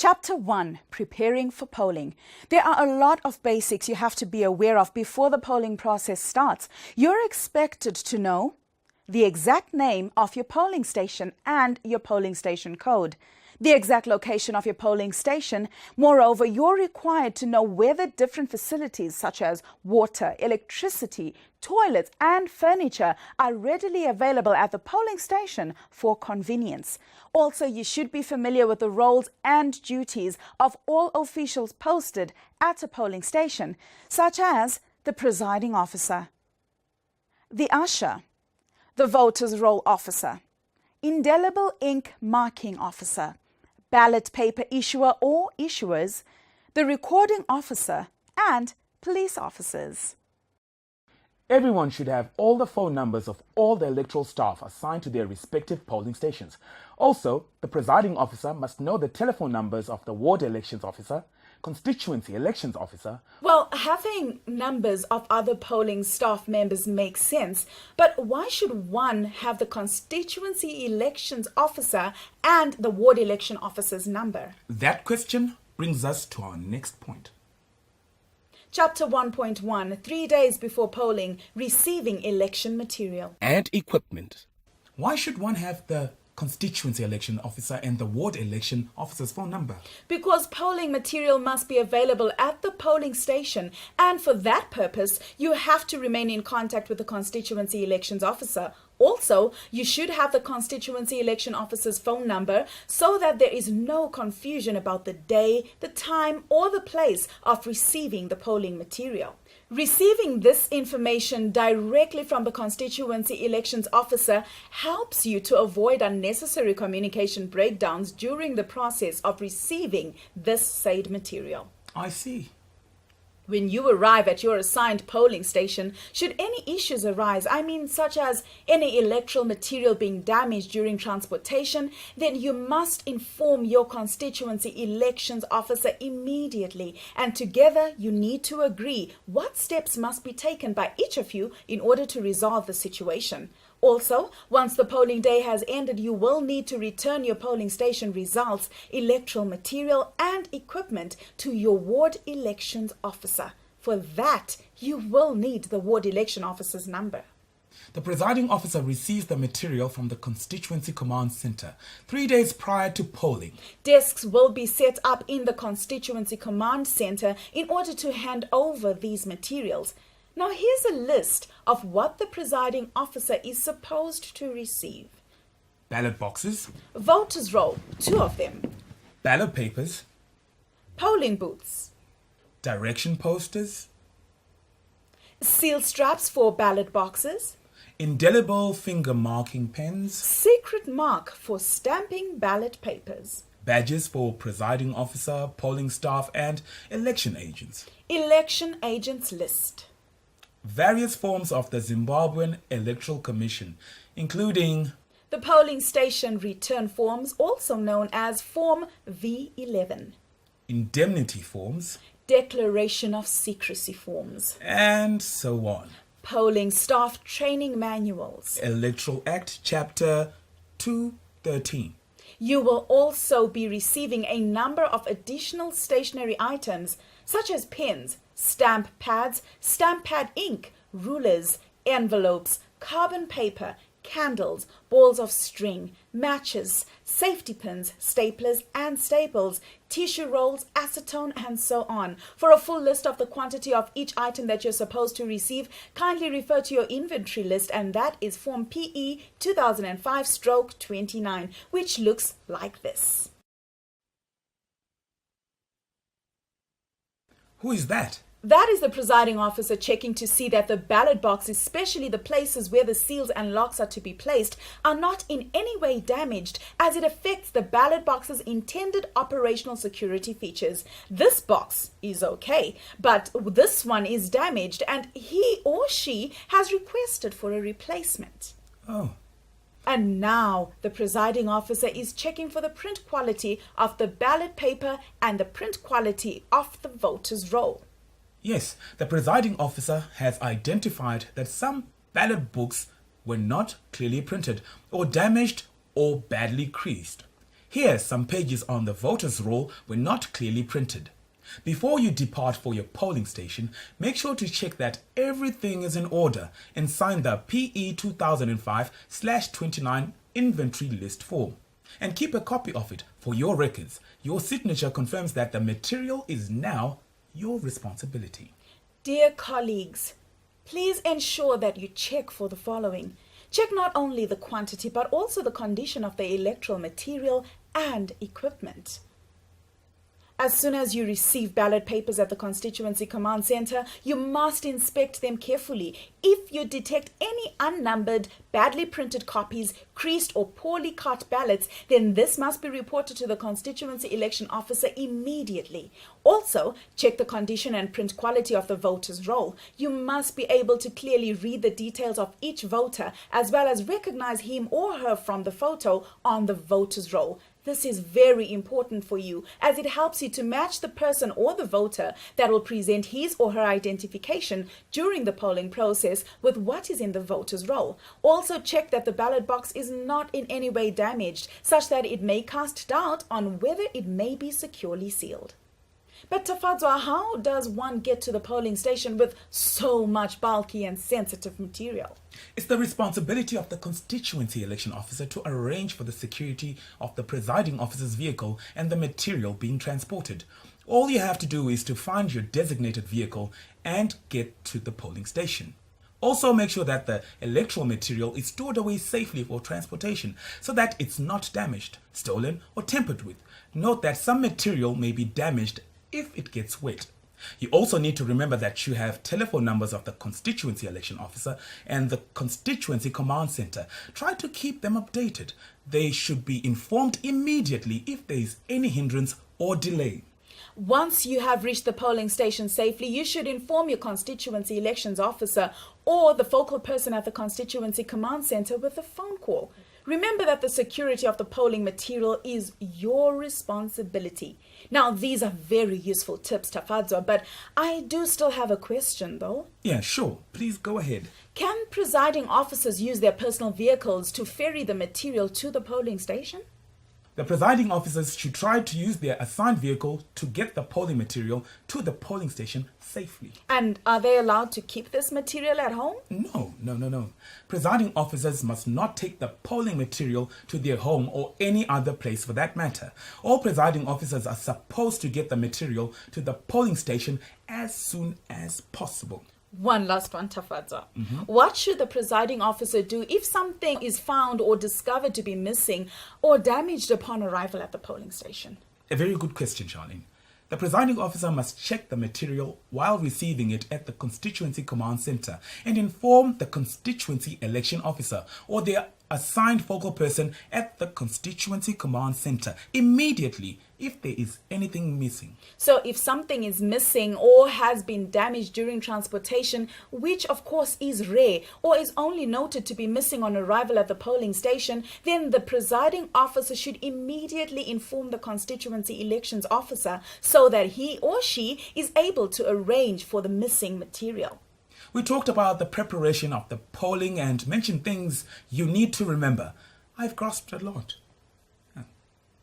Chapter 1, Preparing for Polling. There are a lot of basics you have to be aware of before the polling process starts. You're expected to know the exact name of your polling station and your polling station code, the exact location of your polling station. Moreover, you're required to know whether different facilities such as water, electricity, toilets and furniture are readily available at the polling station for convenience. Also, you should be familiar with the roles and duties of all officials posted at a polling station, such as the presiding officer, the usher, the voters' roll officer, indelible ink marking officer, ballot paper issuer or issuers, the recording officer, and police officers. Everyone should have all the phone numbers of all the electoral staff assigned to their respective polling stations. Also, the presiding officer must know the telephone numbers of the ward elections officer, constituency elections officer. Well, having numbers of other polling staff members makes sense, but why should one have the constituency elections officer and the ward election officer's number? That question brings us to our next point. Chapter 1.1, 3 days before polling, receiving election material and equipment. Why should one have the constituency election officer and the ward election officer's phone number? Because polling material must be available at the polling station, and for that purpose, you have to remain in contact with the constituency elections officer. Also, you should have the constituency election officer's phone number so that there is no confusion about the day, the time, or the place of receiving the polling material. Receiving this information directly from the constituency elections officer helps you to avoid unnecessary communication breakdowns during the process of receiving this said material. I see. When you arrive at your assigned polling station, should any issues arise, such as any electoral material being damaged during transportation, then you must inform your constituency elections officer immediately, and together you need to agree what steps must be taken by each of you in order to resolve the situation. Also, once the polling day has ended, you will need to return your polling station results, electoral material, and equipment to your ward elections officer. For that, you will need the ward election officer's number. The presiding officer receives the material from the constituency command center 3 days prior to polling. Desks will be set up in the constituency command center in order to hand over these materials. Now here's a list of what the presiding officer is supposed to receive. Ballot boxes, voters' roll, 2 of them, ballot papers, polling booths, direction posters, seal straps for ballot boxes, indelible finger marking pens, secret mark for stamping ballot papers, badges for presiding officer, polling staff, and election agents, election agents list, various forms of the Zimbabwean Electoral Commission, including the polling station return forms, also known as Form V11, indemnity forms, declaration of secrecy forms, and so on. Polling staff training manuals, Electoral Act Chapter 213. You will also be receiving a number of additional stationery items such as pens, stamp pads, stamp pad ink, rulers, envelopes, carbon paper, candles, balls of string, matches, safety pins, staplers and staples, tissue rolls, acetone, and so on. For a full list of the quantity of each item that you're supposed to receive, kindly refer to your inventory list, and that is Form PE 2005/29, which looks like this. Who is that? That is the presiding officer checking to see that the ballot box, especially the places where the seals and locks are to be placed, are not in any way damaged, as it affects the ballot box's intended operational security features. This box is okay, but this one is damaged, and he or she has requested for a replacement. Oh. And now the presiding officer is checking for the print quality of the ballot paper and the print quality of the voter's roll. Yes, the presiding officer has identified that some ballot books were not clearly printed or damaged or badly creased. Here, some pages on the voters' roll were not clearly printed. Before you depart for your polling station, make sure to check that everything is in order and sign the PE 2005/29 inventory list form. And keep a copy of it for your records. Your signature confirms that the material is now your responsibility. Dear colleagues, please ensure that you check for the following. Check not only the quantity but also the condition of the electoral material and equipment. As soon as you receive ballot papers at the Constituency Command Center, you must inspect them carefully. If you detect any unnumbered, badly printed copies, creased or poorly cut ballots, then this must be reported to the Constituency Election Officer immediately. Also, check the condition and print quality of the voter's roll. You must be able to clearly read the details of each voter as well as recognize him or her from the photo on the voter's roll. This is very important for you as it helps you to match the person or the voter that will present his or her identification during the polling process with what is in the voter's roll. Also check that the ballot box is not in any way damaged, such that it may cast doubt on whether it may be securely sealed. But Tafadzwa, how does one get to the polling station with so much bulky and sensitive material? It's the responsibility of the Constituency Election Officer to arrange for the security of the presiding officer's vehicle and the material being transported. All you have to do is to find your designated vehicle and get to the polling station. Also make sure that the electoral material is stored away safely for transportation so that it's not damaged, stolen or tampered with. Note that some material may be damaged if it gets wet. You also need to remember that you have telephone numbers of the Constituency Election Officer and the Constituency Command Center. Try to keep them updated. They should be informed immediately if there is any hindrance or delay. Once you have reached the polling station safely, you should inform your Constituency Elections Officer or the focal person at the Constituency Command Center with a phone call. Remember that the security of the polling material is your responsibility. Now, these are very useful tips, Tafadzwa, but I do still have a question, though. Yeah, sure. Please go ahead. Can presiding officers use their personal vehicles to ferry the material to the polling station? The presiding officers should try to use their assigned vehicle to get the polling material to the polling station safely. And are they allowed to keep this material at home? No. Presiding officers must not take the polling material to their home or any other place for that matter. All presiding officers are supposed to get the material to the polling station as soon as possible. One last one, Tafadzwa. What should the presiding officer do if something is found or discovered to be missing or damaged upon arrival at the polling station? A very good question, Charlene. The presiding officer must check the material while receiving it at the Constituency Command Center and inform the Constituency Election Officer or their assigned focal person at the Constituency Command Center immediately if there is anything missing. So if something is missing or has been damaged during transportation, which of course is rare or is only noted to be missing on arrival at the polling station, then the presiding officer should immediately inform the Constituency Elections Officer so that he or she is able to arrange for the missing material. We talked about the preparation of the polling and mentioned things you need to remember. I've grasped a lot.